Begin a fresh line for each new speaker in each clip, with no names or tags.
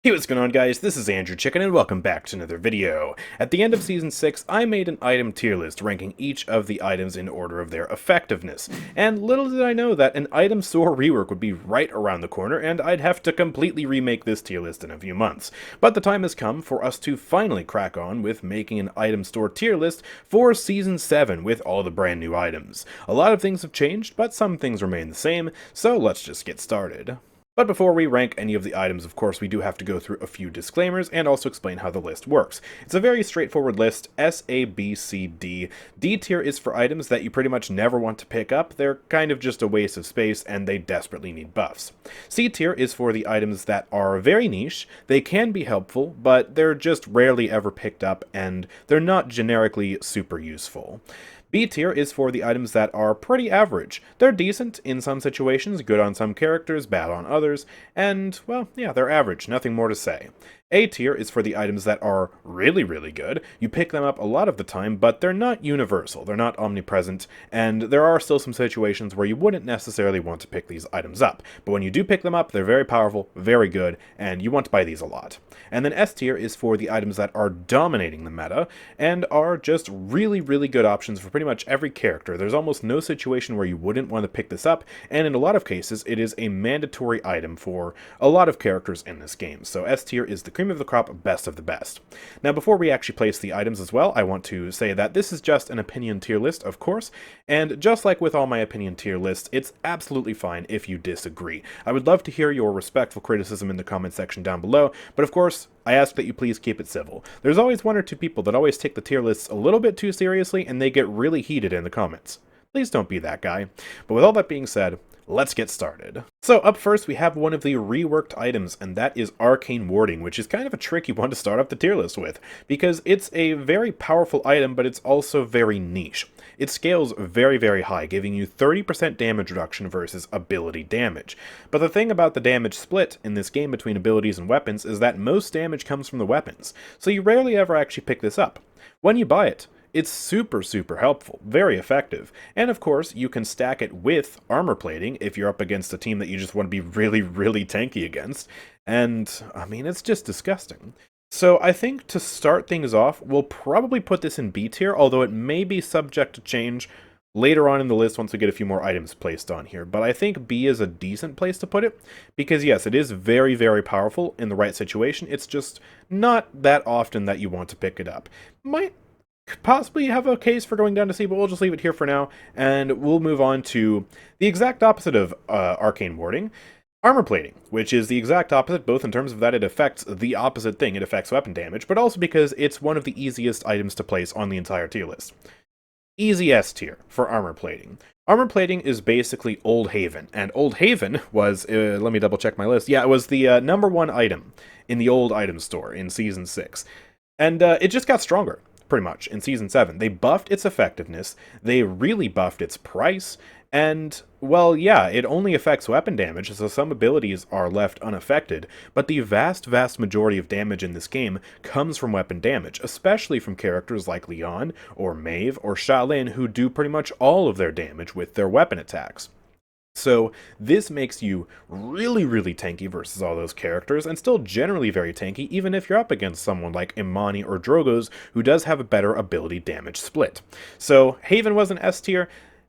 Hey, what's going on, guys? This is AndrewChicken, and welcome back to another video. At the end of Season 6, I made an item tier list ranking each of the items in order of their effectiveness, and little did I know that an item store rework would be right around the corner, and I'd have to completely remake this tier list in a few months. But the time has come for us to finally crack on with making an item store tier list for Season 7 with all the brand new items. A lot of things have changed, but some things remain the same, so let's just get started. But before we rank any of the items, of course, we do have to go through a few disclaimers and also explain how the list works. It's a very straightforward list, S, A, B, C, D. D tier is for items that you pretty much never want to pick up. They're kind of just a waste of space and they desperately need buffs. C tier is for the items that are very niche. They can be helpful, but they're just rarely ever picked up and they're not generically super useful. B tier is for the items that are pretty average. They're decent in some situations, good on some characters, bad on others, and, well, yeah, they're average, nothing more to say. A tier is for the items that are really, really good. You pick them up a lot of the time, but they're not universal, they're not omnipresent, and there are still some situations where you wouldn't necessarily want to pick these items up. But when you do pick them up, they're very powerful, very good, and you want to buy these a lot. And then S tier is for the items that are dominating the meta, and are just really, really good options for pretty much every character. There's almost no situation where you wouldn't want to pick this up, and in a lot of cases, it is a mandatory item for a lot of characters in this game. So S tier is the cream of the crop, best of the best. Now, before we actually place the items as well, I want to say that this is just an opinion tier list, of course, and just like with all my opinion tier lists, it's absolutely fine if you disagree. I would love to hear your respectful criticism in the comment section down below, but of course, I ask that you please keep it civil. There's always one or two people that always take the tier lists a little bit too seriously, and they get really heated in the comments. Please don't be that guy. But with all that being said, let's get started. So up first, we have one of the reworked items, and that is Arcane Warding, which is kind of a tricky one to start off the tier list with, because it's a very powerful item, but it's also very niche. It scales very, very high, giving you 30% damage reduction versus ability damage. But the thing about the damage split in this game between abilities and weapons is that most damage comes from the weapons, so you rarely ever actually pick this up. When you buy it, it's super, super helpful, very effective, and of course, you can stack it with armor plating if you're up against a team that you just want to be really, really tanky against, and, I mean, it's just disgusting. So I think to start things off, we'll probably put this in B tier, although it may be subject to change later on in the list once we get a few more items placed on here. But I think B is a decent place to put it, because yes, it is very, very powerful in the right situation. It's just not that often that you want to pick it up. Might possibly have a case for going down to C, but we'll just leave it here for now, and we'll move on to the exact opposite of Arcane Warding, armor plating, which is the exact opposite, both in terms of that it affects the opposite thing, it affects weapon damage, but also because it's one of the easiest items to place on the entire tier list. Easy S tier for armor plating. Armor plating is basically Old Haven, and Old Haven was, let me double check my list, yeah, it was the number one item in the old item store in Season 6, and it just got stronger, pretty much, in Season 7. They buffed its effectiveness, they really buffed its price, and, well, yeah, it only affects weapon damage, so some abilities are left unaffected, but the vast, vast majority of damage in this game comes from weapon damage, especially from characters like Leon, or Maeve, or Shaolin, who do pretty much all of their damage with their weapon attacks. So this makes you really, really tanky versus all those characters, and still generally very tanky even if you're up against someone like Imani or Drogoz, who does have a better ability damage split. So Haven was an S tier,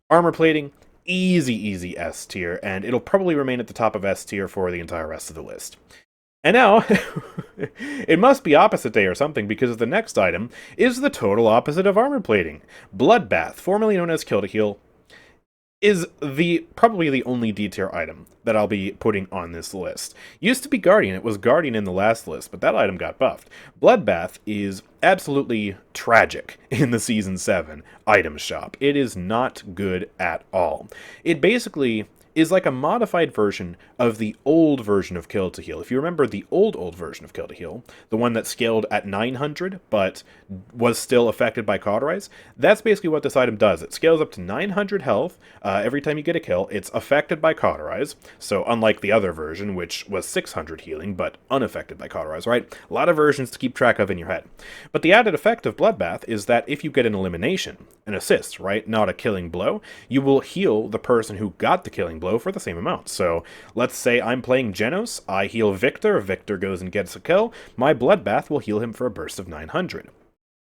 armor plating, easy S tier, and it'll probably remain at the top of S tier for the entire rest of the list. And now, it must be opposite day or something, because the next item is the total opposite of armor plating. Bloodbath, formerly known as Kill to Heal, is probably the only D tier item that I'll be putting on this list. Used to be Guardian, it was Guardian in the last list, but that item got buffed. Bloodbath is absolutely tragic in the Season 7 item shop. It is not good at all. It basically is like a modified version of the old version of Kill to Heal. If you remember the old version of Kill to Heal, the one that scaled at 900 but was still affected by Cauterize, that's basically what this item does. It scales up to 900 health every time you get a kill. It's affected by Cauterize, so unlike the other version, which was 600 healing but unaffected by Cauterize, right? A lot of versions to keep track of in your head. But the added effect of Bloodbath is that if you get an elimination, an assist, right, not a killing blow, you will heal the person who got the killing blow for the same amount. So let's say I'm playing Genos, I heal Victor, Victor goes and gets a kill, my Bloodbath will heal him for a burst of 900.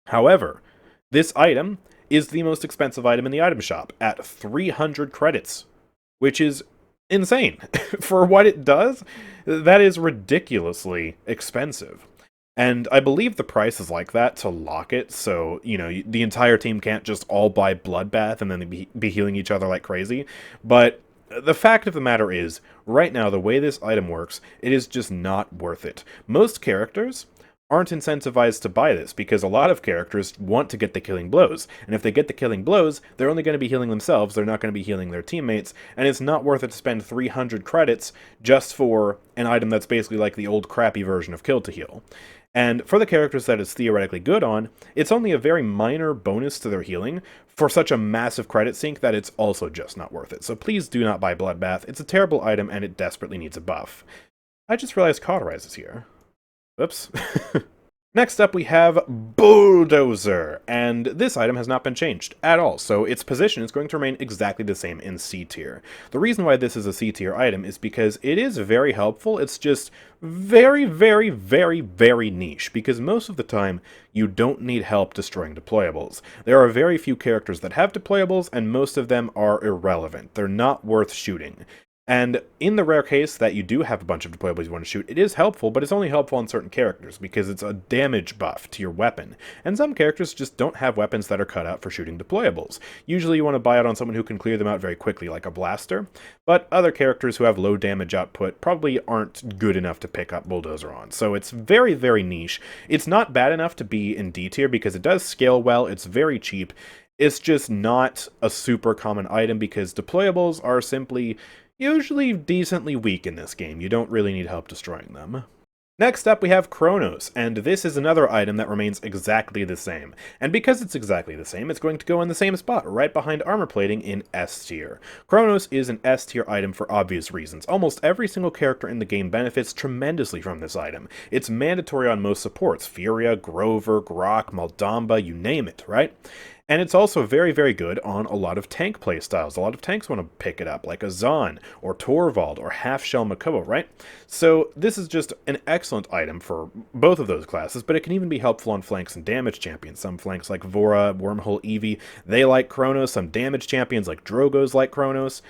However, this item is the most expensive item in the item shop at 300 credits, which is insane. For what it does, that is ridiculously expensive. And I believe the price is like that to lock it, so, you know, the entire team can't just all buy Bloodbath and then be healing each other like crazy. But the fact of the matter is, right now, the way this item works, it is just not worth it. Most characters aren't incentivized to buy this, because a lot of characters want to get the killing blows, and if they get the killing blows, they're only going to be healing themselves, they're not going to be healing their teammates, and it's not worth it to spend 300 credits just for an item that's basically like the old crappy version of Kill to Heal. And for the characters that it's theoretically good on, it's only a very minor bonus to their healing for such a massive credit sink that it's also just not worth it. So please do not buy Bloodbath, it's a terrible item and it desperately needs a buff. I just realized Cauterize is here. Oops. Next up we have Bulldozer, and this item has not been changed at all, so its position is going to remain exactly the same in C tier. The reason why this is a C tier item is because it is very helpful, it's just very, very, very, very niche, because most of the time you don't need help destroying deployables. There are very few characters that have deployables, and most of them are irrelevant. They're not worth shooting. And in the rare case that you do have a bunch of deployables you want to shoot, it is helpful, but it's only helpful on certain characters, because it's a damage buff to your weapon. And some characters just don't have weapons that are cut out for shooting deployables. Usually you want to buy it on someone who can clear them out very quickly, like a blaster, but other characters who have low damage output probably aren't good enough to pick up Bulldozer on. So it's very, very niche. It's not bad enough to be in D tier, because it does scale well, it's very cheap. It's just not a super common item, because deployables are simply usually decently weak in this game. You don't really need help destroying them. Next up we have Chronos, and this is another item that remains exactly the same. And because it's exactly the same, it's going to go in the same spot, right behind armor plating in S tier. Chronos is an S tier item for obvious reasons. Almost every single character in the game benefits tremendously from this item. It's mandatory on most supports, Furia, Grover, Grok, Maldamba, you name it, right? And it's also very, very good on a lot of tank playstyles. A lot of tanks want to pick it up, like a Zahn, or Torvald, or Half-Shell Makoa, right? So this is just an excellent item for both of those classes, but it can even be helpful on flanks and damage champions. Some flanks like Vora, Wormhole Eevee, they like Chronos. Some damage champions like Drogoz like Chronos.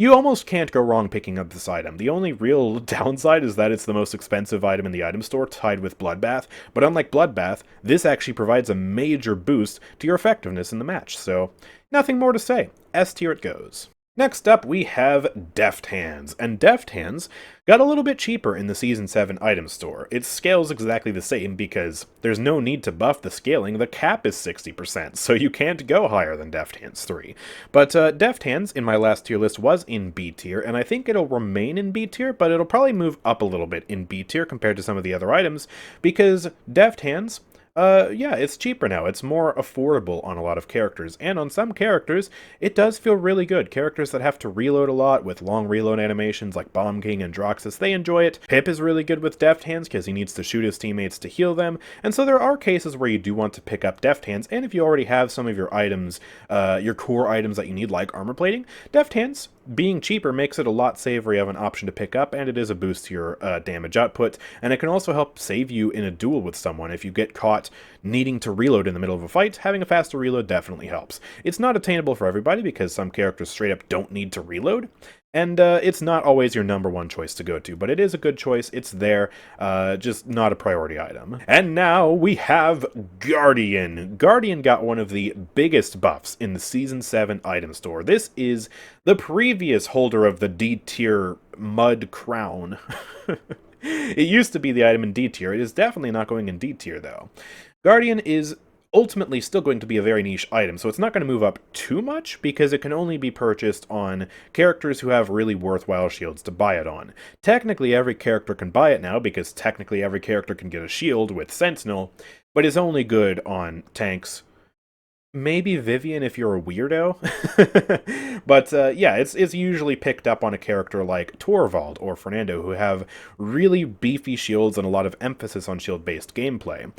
You almost can't go wrong picking up this item. The only real downside is that it's the most expensive item in the item store, tied with Bloodbath, but unlike Bloodbath, this actually provides a major boost to your effectiveness in the match, so nothing more to say. S tier it goes. Next up, we have Deft Hands, and Deft Hands got a little bit cheaper in the Season 7 item store. It scales exactly the same because there's no need to buff the scaling, the cap is 60%, so you can't go higher than Deft Hands 3. But Deft Hands, in my last tier list, was in B tier, and I think it'll remain in B tier, but it'll probably move up a little bit in B tier compared to some of the other items, because Deft Hands, yeah, it's cheaper now. It's more affordable on a lot of characters, and on some characters, it does feel really good. Characters that have to reload a lot with long reload animations like Bomb King and Droxus, they enjoy it. Pip is really good with Deft Hands because he needs to shoot his teammates to heal them, and so there are cases where you do want to pick up Deft Hands, and if you already have some of your items, your core items that you need, like armor plating, Deft Hands, being cheaper, makes it a lot savory of an option to pick up, and it is a boost to your damage output, and it can also help save you in a duel with someone. If you get caught needing to reload in the middle of a fight, having a faster reload definitely helps. It's not attainable for everybody, because some characters straight up don't need to reload, and it's not always your #1 choice to go to, but it is a good choice. It's there, just not a priority item. And now we have Guardian. Guardian got one of the biggest buffs in the Season 7 item store. This is the previous holder of the D tier Mud Crown. It used to be the item in D tier. It is definitely not going in D tier, though. Guardian is ultimately still going to be a very niche item, so it's not going to move up too much, because it can only be purchased on characters who have really worthwhile shields to buy it on. Technically, every character can buy it now, because technically every character can get a shield with Sentinel, but it's only good on tanks. Maybe Vivian if you're a weirdo. But yeah, it's usually picked up on a character like Torvald or Fernando, who have really beefy shields and a lot of emphasis on shield-based gameplay.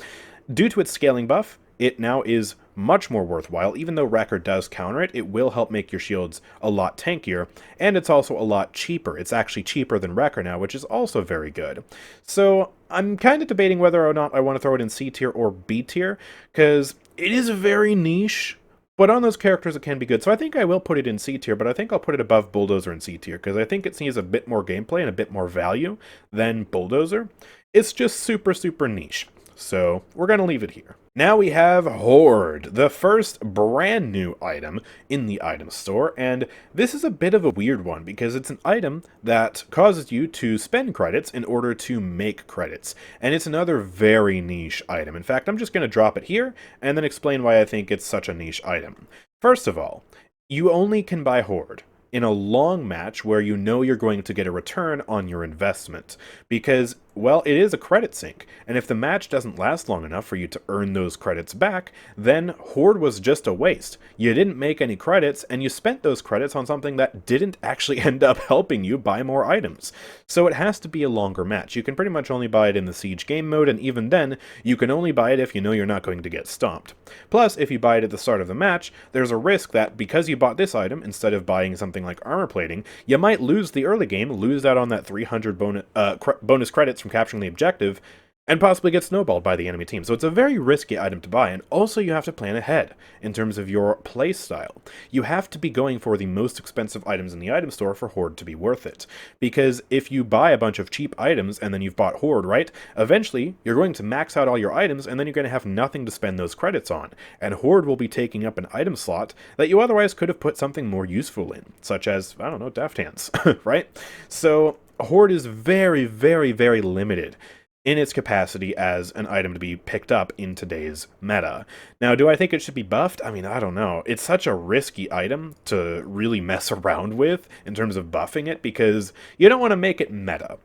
Due to its scaling buff, it now is much more worthwhile. Even though Wrecker does counter it, it will help make your shields a lot tankier, and it's also a lot cheaper. It's actually cheaper than Wrecker now, which is also very good. So I'm kind of debating whether or not I want to throw it in C tier or B tier, because it is very niche, but on those characters it can be good. So I think I will put it in C tier, but I think I'll put it above Bulldozer in C tier, because I think it sees a bit more gameplay and a bit more value than Bulldozer. It's just super, super niche. So we're going to leave it here. Now we have Hoard, the first brand new item in the item store, and this is a bit of a weird one because it's an item that causes you to spend credits in order to make credits, and it's another very niche item. In fact, I'm just going to drop it here and then explain why I think it's such a niche item. First of all, you only can buy Hoard in a long match where you know you're going to get a return on your investment, because, well, it is a credit sink, and if the match doesn't last long enough for you to earn those credits back, then Hoard was just a waste. You didn't make any credits, and you spent those credits on something that didn't actually end up helping you buy more items. So it has to be a longer match. You can pretty much only buy it in the Siege game mode, and even then, you can only buy it if you know you're not going to get stomped. Plus, if you buy it at the start of the match, there's a risk that because you bought this item, instead of buying something like armor plating, you might lose the early game, lose out on that 300 bonus credits from capturing the objective, and possibly get snowballed by the enemy team. So it's a very risky item to buy, and also you have to plan ahead in terms of your play style. You have to be going for the most expensive items in the item store for Hoard to be worth it. Because if you buy a bunch of cheap items and then you've bought Hoard, right, eventually you're going to max out all your items and then you're going to have nothing to spend those credits on. And Hoard will be taking up an item slot that you otherwise could have put something more useful in, such as, I don't know, Deft Hands, right? So Hoard is very, very, very limited in its capacity as an item to be picked up in today's meta. Now, do I think it should be buffed? I mean, I don't know. It's such a risky item to really mess around with in terms of buffing it, because you don't want to make it meta,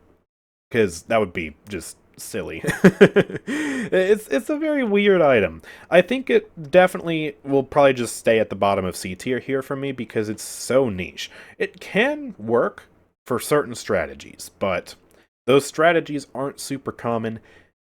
because that would be just silly. It's a very weird item. I think it definitely will probably just stay at the bottom of C tier here for me, because it's so niche. It can work for certain strategies, but those strategies aren't super common.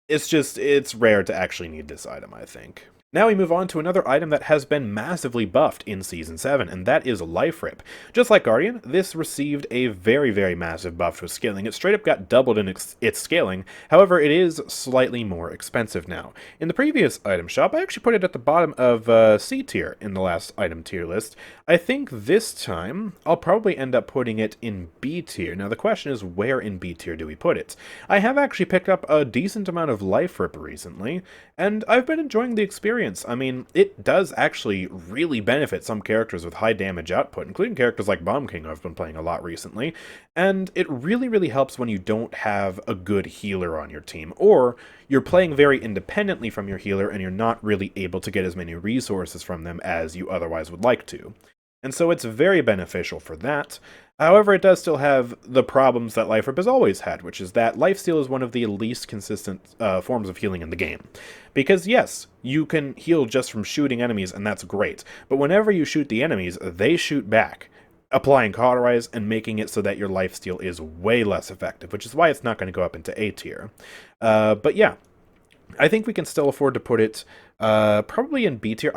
It's rare to actually need this item, I think. Now we move on to another item that has been massively buffed in Season 7, and that is Life Rip. Just like Guardian, this received a very, very massive buff to scaling. It straight up got doubled in its scaling, however it is slightly more expensive now. In the previous item shop, I actually put it at the bottom of C tier in the last item tier list. I think this time, I'll probably end up putting it in B tier. Now the question is, where in B tier do we put it? I have actually picked up a decent amount of Life Rip recently, and I've been enjoying the experience. I mean, it does actually really benefit some characters with high damage output, including characters like Bomb King, who I've been playing a lot recently, and it really, really helps when you don't have a good healer on your team, or you're playing very independently from your healer and you're not really able to get as many resources from them as you otherwise would like to. And so it's very beneficial for that. However, it does still have the problems that Life Rip has always had, which is that lifesteal is one of the least consistent forms of healing in the game. Because yes, you can heal just from shooting enemies, and that's great, but whenever you shoot the enemies, they shoot back, applying Cauterize and making it so that your lifesteal is way less effective, which is why it's not going to go up into A tier. But yeah, I think we can still afford to put it probably in B tier.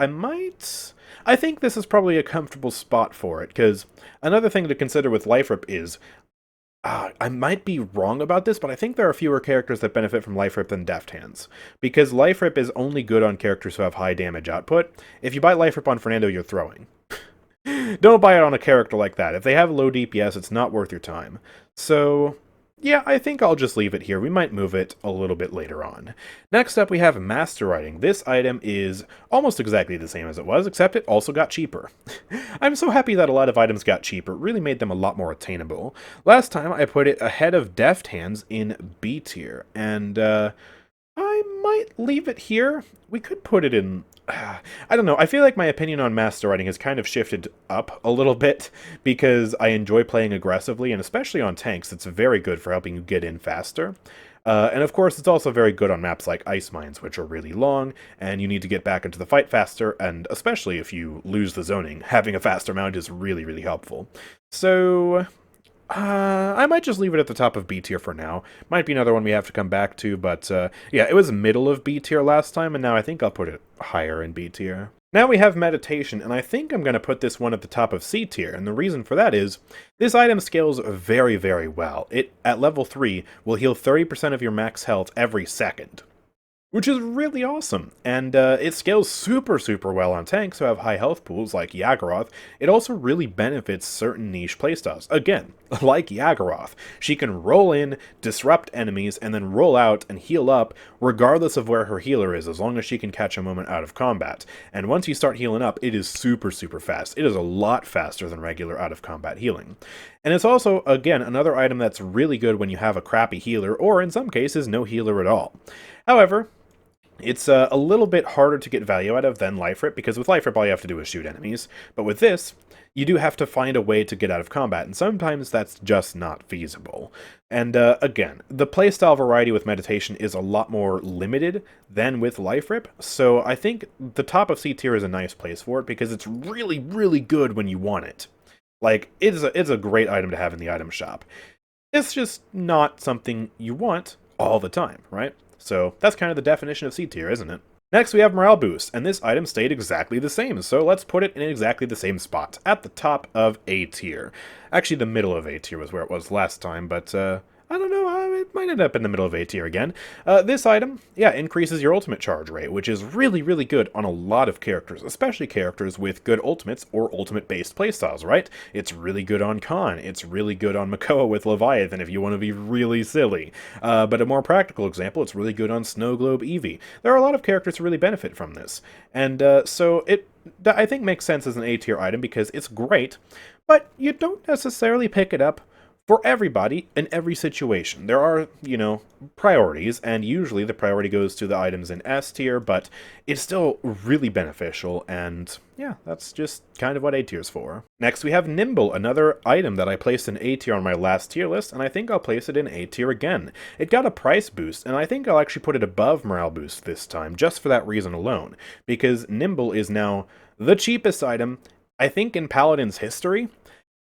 I think this is probably a comfortable spot for it, because another thing to consider with Life Rip is, I might be wrong about this, but I think there are fewer characters that benefit from Life Rip than Deft Hands, because Life Rip is only good on characters who have high damage output. If you buy Life Rip on Fernando, you're throwing. Don't buy it on a character like that. If they have low DPS, it's not worth your time. So yeah, I think I'll just leave it here. We might move it a little bit later on. Next up, we have Master Writing. This item is almost exactly the same as it was, except it also got cheaper. I'm so happy that a lot of items got cheaper. It really made them a lot more attainable. Last time, I put it ahead of Deft Hands in B tier, and I might leave it here. We could put it in... I don't know, I feel like my opinion on Master Writing has kind of shifted up a little bit, because I enjoy playing aggressively, and especially on tanks, it's very good for helping you get in faster. And of course, it's also very good on maps like Ice Mines, which are really long, and you need to get back into the fight faster, and especially if you lose the zoning, having a faster mount is really, really helpful. So I might just leave it at the top of B tier for now. Might be another one we have to come back to, but yeah, it was middle of B tier last time, and now I think I'll put it higher in B tier. Now we have Meditation, and I think I'm going to put this one at the top of C tier, and the reason for that is, this item scales very, very well. It, at level 3, will heal 30% of your max health every second, which is really awesome, and it scales super well on tanks who have high health pools like Yagharoth. It also really benefits certain niche playstyles. Again, like Yagharoth, she can roll in, disrupt enemies, and then roll out and heal up regardless of where her healer is, as long as she can catch a moment out of combat. And once you start healing up, it is super fast. It is a lot faster than regular out of combat healing. And it's also, again, another item that's really good when you have a crappy healer, or in some cases, no healer at all. However, it's a little bit harder to get value out of than Life Rip, because with Life Rip all you have to do is shoot enemies. But with this, you do have to find a way to get out of combat, and sometimes that's just not feasible. And again, the playstyle variety with Meditation is a lot more limited than with Life Rip, so I think the top of C tier is a nice place for it, because it's really good when you want it. Like, it's a great item to have in the item shop. It's just not something you want all the time, right? So that's kind of the definition of C tier, isn't it? Next we have Morale Boost, and this item stayed exactly the same, so let's put it in exactly the same spot, at the top of A tier. Actually, the middle of A tier was where it was last time, but I don't know, it might end up in the middle of A tier again. This item, yeah, increases your ultimate charge rate, which is really good on a lot of characters, especially characters with good ultimates or ultimate-based playstyles, right? It's really good on Khan, it's really good on Makoa with Leviathan if you want to be really silly. But a more practical example, it's really good on Snowglobe Eevee. There are a lot of characters who really benefit from this, and so it, I think, makes sense as an A tier item because it's great, but you don't necessarily pick it up for everybody in every situation. There are, you know, priorities, and usually the priority goes to the items in S tier, but it's still really beneficial, and yeah, that's just kind of what A tier is for. Next we have Nimble, another item that I placed in A tier on my last tier list, and I think I'll place it in A tier again. It got a price boost, and I think I'll actually put it above Morale Boost this time, just for that reason alone, because Nimble is now the cheapest item, I think, in Paladins history.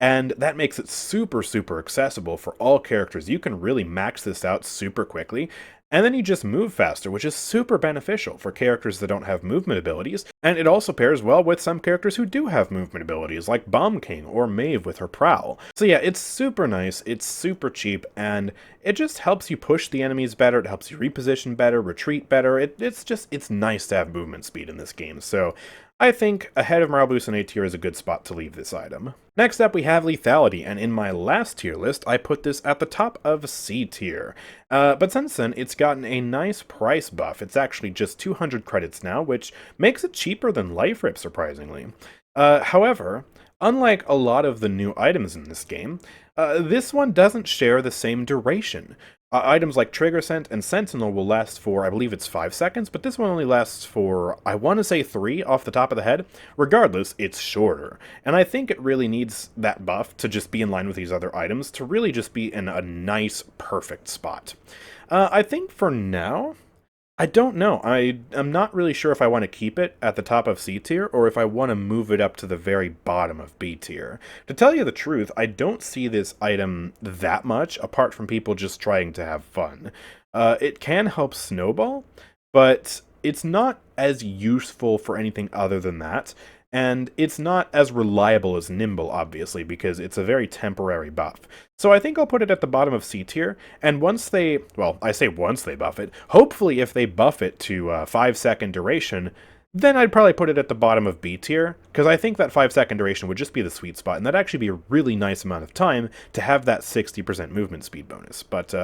And that makes it super accessible for all characters. You can really max this out super quickly, and then you just move faster, which is super beneficial for characters that don't have movement abilities, and it also pairs well with some characters who do have movement abilities, like Bomb King or Maeve with her Prowl. So yeah, it's super nice, it's super cheap, and it just helps you push the enemies better, it helps you reposition better, retreat better, it's nice to have movement speed in this game, so I think ahead of Morale Boost in A tier is a good spot to leave this item. Next up we have Lethality, and in my last tier list I put this at the top of C tier. But since then it's gotten a nice price buff. It's actually just 200 credits now, which makes it cheaper than Life Rip, surprisingly. However, unlike a lot of the new items in this game, this one doesn't share the same duration. Items like Trigger Scent and Sentinel will last for, I believe it's 5 seconds, but this one only lasts for, I want to say 3 off the top of the head. Regardless, it's shorter, and I think it really needs that buff to just be in line with these other items to really just be in a nice, perfect spot. I think for now, I don't know. I'm not really sure if I want to keep it at the top of C tier or if I want to move it up to the very bottom of B tier. To tell you the truth, I don't see this item that much apart from people just trying to have fun. It can help snowball, but it's not as useful for anything other than that. And it's not as reliable as Nimble, obviously, because it's a very temporary buff. So I think I'll put it at the bottom of C tier, and once they, well, I say once they buff it, hopefully if they buff it to 5-second duration, then I'd probably put it at the bottom of B tier, because I think that 5-second duration would just be the sweet spot, and that'd actually be a really nice amount of time to have that 60% movement speed bonus. But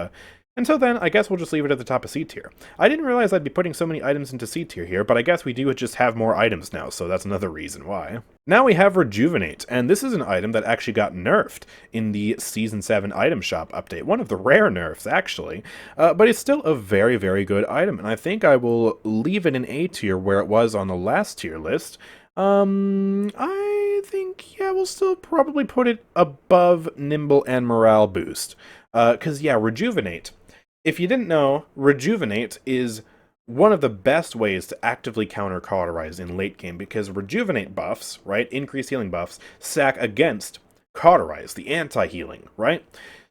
until then, I guess we'll just leave it at the top of C tier. I didn't realize I'd be putting so many items into C tier here, but I guess we do just have more items now, so that's another reason why. Now we have Rejuvenate, and this is an item that actually got nerfed in the Season 7 item shop update. One of the rare nerfs, actually. But it's still a very good item, and I think I will leave it in A tier where it was on the last tier list. I think, yeah, we'll still probably put it above Nimble and Morale Boost. Because, yeah, Rejuvenate. If you didn't know, Rejuvenate is one of the best ways to actively counter Cauterize in late game, because Rejuvenate buffs, right, increased healing buffs, stack against Cauterize, the anti-healing, right?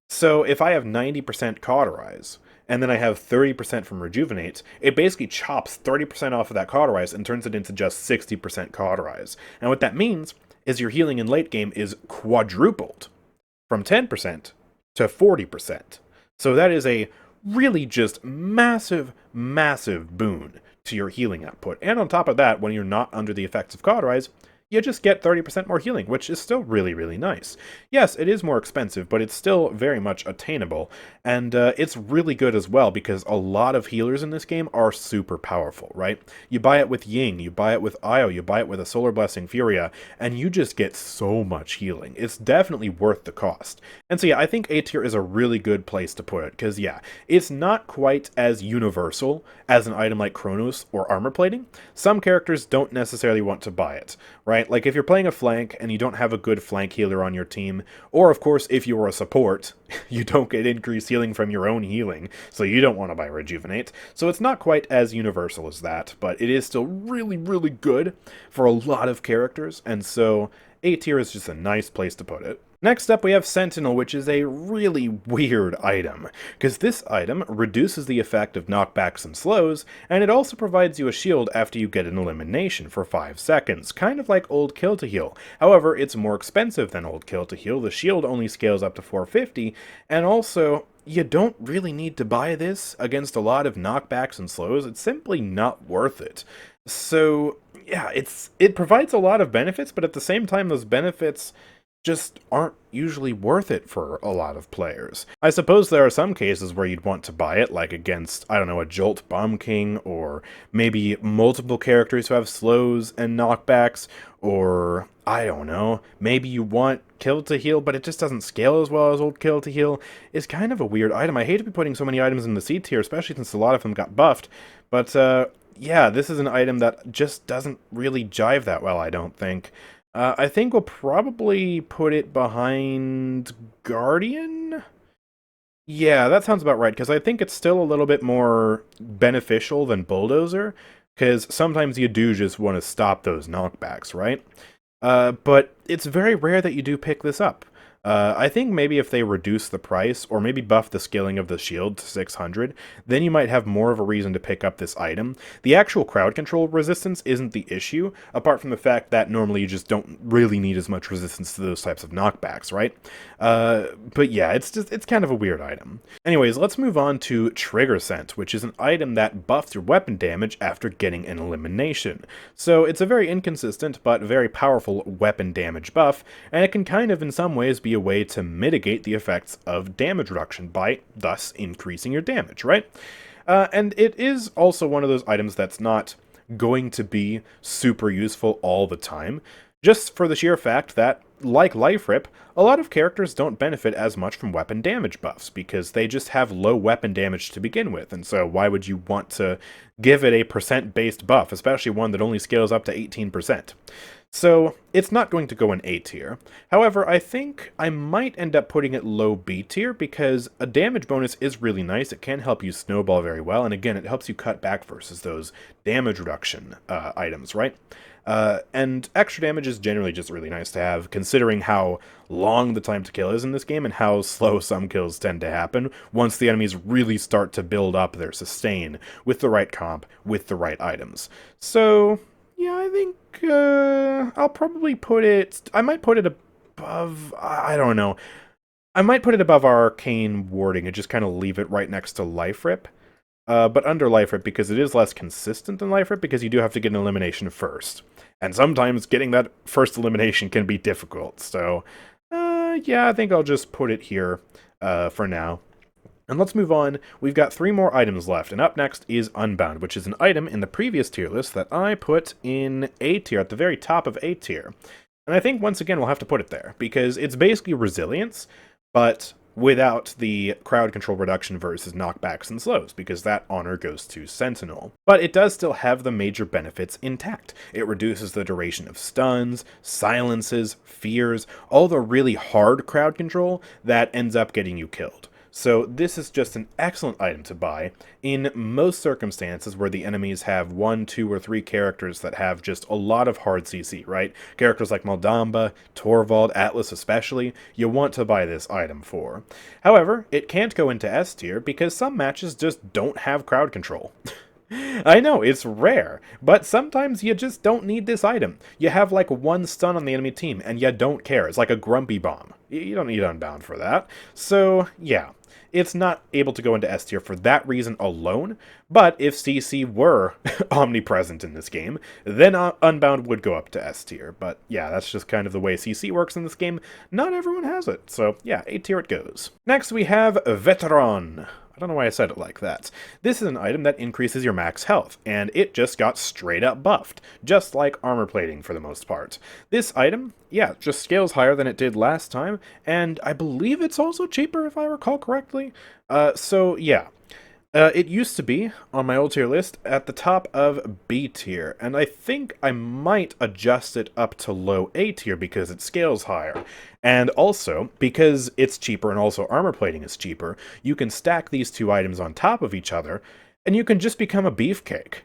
So if I have 90% Cauterize, and then I have 30% from Rejuvenate, it basically chops 30% off of that Cauterize and turns it into just 60% Cauterize. And what that means is your healing in late game is quadrupled from 10% to 40%. So that is a really just massive, massive boon to your healing output. And on top of that, when you're not under the effects of Cauterize, you just get 30% more healing, which is still really, really nice. Yes, it is more expensive, but it's still very much attainable, and it's really good as well, because a lot of healers in this game are super powerful, right? You buy it with Ying, you buy it with Io, you buy it with a Solar Blessing Furia, and you just get so much healing. It's definitely worth the cost. And so yeah, I think A tier is a really good place to put it, because yeah, it's not quite as universal as an item like Chronos or Armor Plating. Some characters don't necessarily want to buy it, right? Like if you're playing a flank and you don't have a good flank healer on your team, or of course if you're a support, you don't get increased healing from your own healing, so you don't want to buy Rejuvenate. So it's not quite as universal as that, but it is still really, really good for a lot of characters, and so A tier is just a nice place to put it. Next up we have Sentinel, which is a really weird item, because this item reduces the effect of knockbacks and slows, and it also provides you a shield after you get an elimination for 5 seconds, kind of like Old Kill to Heal. However, it's more expensive than Old Kill to Heal, the shield only scales up to 450, and also, you don't really need to buy this against a lot of knockbacks and slows. It's simply not worth it. So, yeah, it provides a lot of benefits, but at the same time, those benefits just aren't usually worth it for a lot of players. I suppose there are some cases where you'd want to buy it, like against, I don't know, a Jolt Bomb King, or maybe multiple characters who have slows and knockbacks, or, I don't know, maybe you want Kill to Heal, but it just doesn't scale as well as Old Kill to Heal. It's kind of a weird item. I hate to be putting so many items in the C tier, especially since a lot of them got buffed, but yeah, this is an item that just doesn't really jive that well, I don't think. I think we'll probably put it behind Guardian? Yeah, that sounds about right, because I think it's still a little bit more beneficial than Bulldozer, because sometimes you do just want to stop those knockbacks, right? But it's very rare that you do pick this up. I think maybe if they reduce the price, or maybe buff the scaling of the shield to 600, then you might have more of a reason to pick up this item. The actual crowd control resistance isn't the issue, apart from the fact that normally you just don't really need as much resistance to those types of knockbacks, right? But yeah, it's kind of a weird item. Anyways, let's move on to Trigger Scent, which is an item that buffs your weapon damage after getting an elimination. So it's a very inconsistent, but very powerful weapon damage buff, and it can kind of in some ways be a way to mitigate the effects of damage reduction by thus increasing your damage, right? And it is also one of those items that's not going to be super useful all the time, just for the sheer fact that, like Life Rip, a lot of characters don't benefit as much from weapon damage buffs, because they just have low weapon damage to begin with, and so why would you want to give it a percent-based buff, especially one that only scales up to 18%? So, it's not going to go in A tier. However, I think I might end up putting it low B tier, because a damage bonus is really nice. It can help you snowball very well, and again, it helps you cut back versus those damage reduction items, right? And extra damage is generally just really nice to have, considering how long the time to kill is in this game, and how slow some kills tend to happen once the enemies really start to build up their sustain with the right comp, with the right items. So, yeah, I think I'll probably put it... I might put it above... I don't know. I might put it above Arcane Warding and just kind of leave it right next to Life Rip. But under Life Rip, because it is less consistent than Life Rip, because you do have to get an elimination first. And sometimes getting that first elimination can be difficult. So, yeah, I think I'll just put it here for now. And let's move on. We've got 3 more items left, and up next is Unbound, which is an item in the previous tier list that I put in A tier, at the very top of A tier. And I think, once again, we'll have to put it there, because it's basically resilience, but without the crowd control reduction versus knockbacks and slows, because that honor goes to Sentinel. But it does still have the major benefits intact. It reduces the duration of stuns, silences, fears, all the really hard crowd control that ends up getting you killed. So this is just an excellent item to buy in most circumstances where the enemies have 1, 2, or 3 characters that have just a lot of hard CC, right? Characters like Maldamba, Torvald, Atlas especially, you want to buy this item for. However, it can't go into S tier because some matches just don't have crowd control. I know, it's rare, but sometimes you just don't need this item. You have like 1 stun on the enemy team, and you don't care. It's like a grumpy bomb. You don't need Unbound for that. So, yeah, it's not able to go into S tier for that reason alone, but if CC were omnipresent in this game, then Unbound would go up to S tier. But yeah, that's just kind of the way CC works in this game. Not everyone has it, so yeah, A tier it goes. Next we have Veteran. I don't know why I said it like that. This is an item that increases your max health, and it just got straight up buffed, just like armor plating for the most part. This item, yeah, just scales higher than it did last time, and I believe it's also cheaper if I recall correctly. So yeah. It used to be, on my old tier list, at the top of B tier, and I think I might adjust it up to low A tier because it scales higher. And also, because it's cheaper and also armor plating is cheaper, you can stack these 2 items on top of each other, and you can just become a beefcake.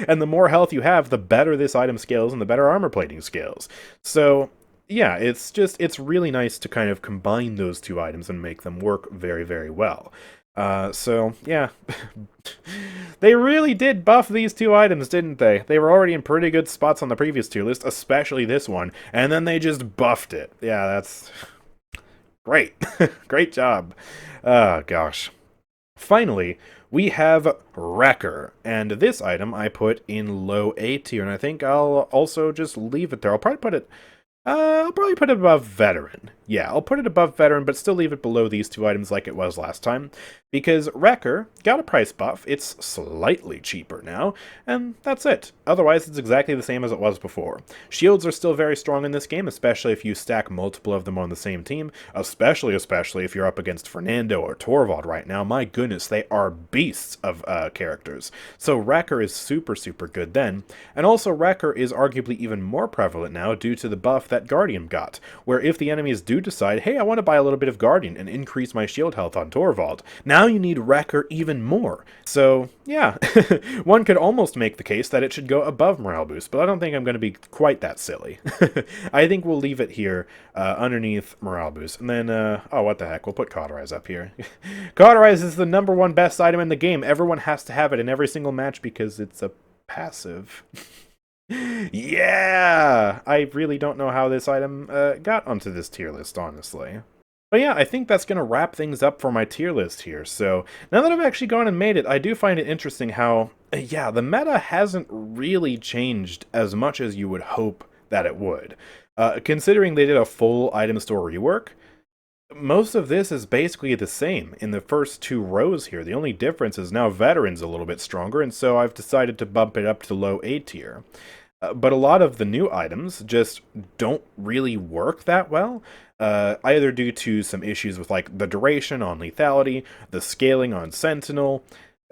And the more health you have, the better this item scales and the better armor plating scales. So, yeah, it's really nice to kind of combine those 2 items and make them work very, very well. So, yeah, they really did buff these 2 items, didn't they? They were already in pretty good spots on the previous tier list, especially this one, and then they just buffed it. Yeah, that's great. Great job. Gosh. Finally, we have Wrecker, and this item I put in low A tier, and I think I'll also just leave it there. I'll probably put it above Veteran. Yeah, I'll put it above Veteran, but still leave it below these 2 items like it was last time, because Wrecker got a price buff. It's slightly cheaper now, and that's it. Otherwise, it's exactly the same as it was before. Shields are still very strong in this game, especially if you stack multiple of them on the same team, especially if you're up against Fernando or Torvald right now. My goodness, they are beasts of characters. So Wrecker is super, super good then, and also Wrecker is arguably even more prevalent now due to the buff that Guardian got, where if the enemies do decide, hey, I want to buy a little bit of Guardian and increase my shield health on Torvald, now you need Wrecker even more. So, yeah, one could almost make the case that it should go above Morale Boost, but I don't think I'm going to be quite that silly. I think we'll leave it here underneath Morale Boost, and then, oh, what the heck, we'll put Cauterize up here. Cauterize is the #1 best item in the game. Everyone has to have it in every single match because it's a passive. Yeah! I really don't know how this item got onto this tier list, honestly. But yeah, I think that's going to wrap things up for my tier list here. So now that I've actually gone and made it, I do find it interesting how, yeah, the meta hasn't really changed as much as you would hope that it would. Considering they did a full item store rework, most of this is basically the same in the first 2 rows here. The only difference is now Veteran's a little bit stronger, and so I've decided to bump it up to low A tier. But a lot of the new items just don't really work that well, either due to some issues with like the duration on Lethality, the scaling on Sentinel.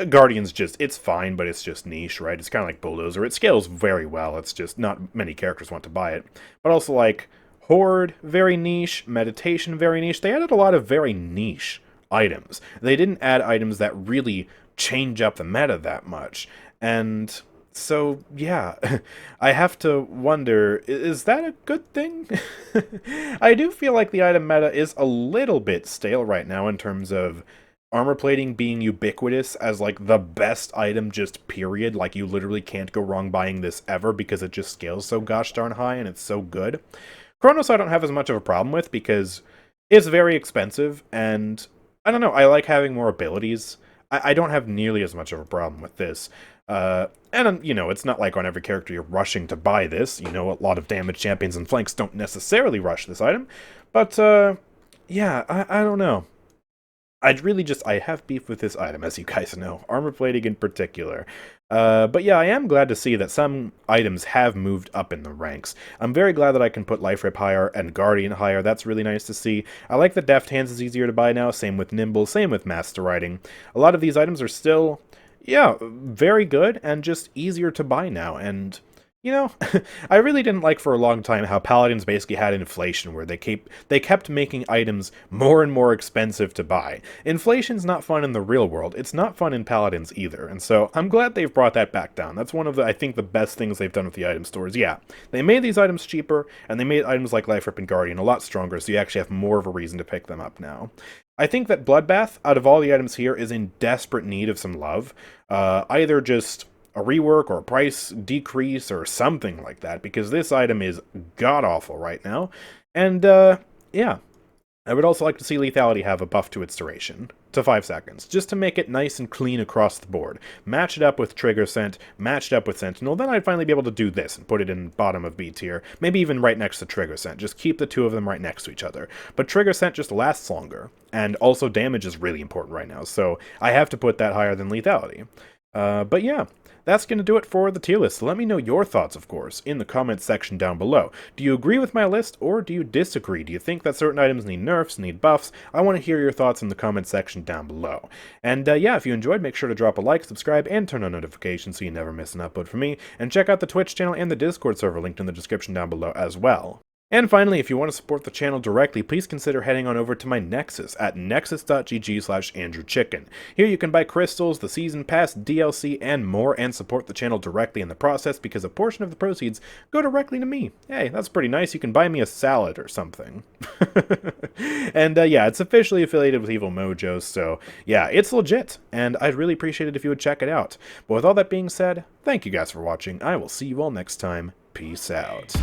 Guardian's just, it's fine, but it's just niche, right? It's kind of like Bulldozer. It scales very well, it's just not many characters want to buy it. But also like Hoard, very niche. Meditation, very niche. They added a lot of very niche items. They didn't add items that really change up the meta that much. And so, yeah, I have to wonder, is that a good thing? I do feel like the item meta is a little bit stale right now in terms of armor plating being ubiquitous as like the best item just period. Like you literally can't go wrong buying this ever because it just scales so gosh darn high and it's so good. Chronos I don't have as much of a problem with because it's very expensive, and I don't know, I like having more abilities. I don't have nearly as much of a problem with this. And, you know, it's not like on every character you're rushing to buy this. You know, a lot of damage champions and flanks don't necessarily rush this item. But, yeah, I don't know. I have beef with this item, as you guys know. Armor plating in particular. But yeah, I am glad to see that some items have moved up in the ranks. I'm very glad that I can put Life Rip higher and Guardian higher. That's really nice to see. I like that Deft Hands is easier to buy now. Same with Nimble. Same with Master Writing. A lot of these items are still, yeah, very good and just easier to buy now. And You know, I really didn't like for a long time how Paladins basically had inflation, where they kept making items more and more expensive to buy. Inflation's not fun in the real world. It's not fun in Paladins either, and so I'm glad they've brought that back down. That's one of the, I think, the best things they've done with the item stores. Yeah, they made these items cheaper, and they made items like Life Rip and Guardian a lot stronger, so you actually have more of a reason to pick them up now. I think that Bloodbath, out of all the items here, is in desperate need of some love. Either just a rework or a price decrease or something like that, because this item is god-awful right now. And, yeah. I would also like to see Lethality have a buff to its duration, to 5 seconds, just to make it nice and clean across the board. Match it up with Trigger Scent, match it up with Sentinel, then I'd finally be able to do this and put it in bottom of B tier, maybe even right next to Trigger Scent. Just keep the two of them right next to each other. But Trigger Scent just lasts longer, and also damage is really important right now, so I have to put that higher than Lethality. But yeah, that's going to do it for the tier list. So let me know your thoughts, of course, in the comments section down below. Do you agree with my list, or do you disagree? Do you think that certain items need nerfs, need buffs? I want to hear your thoughts in the comments section down below. And yeah, if you enjoyed, make sure to drop a like, subscribe, and turn on notifications so you never miss an upload from me. And check out the Twitch channel and the Discord server linked in the description down below as well. And finally, if you want to support the channel directly, please consider heading on over to my Nexus at nexus.gg/AndrewChicken. Here you can buy crystals, the Season Pass, DLC, and more, and support the channel directly in the process, because a portion of the proceeds go directly to me. Hey, that's pretty nice. You can buy me a salad or something. And yeah, it's officially affiliated with Evil Mojo, so yeah, it's legit, and I'd really appreciate it if you would check it out. But with all that being said, thank you guys for watching. I will see you all next time. Peace out.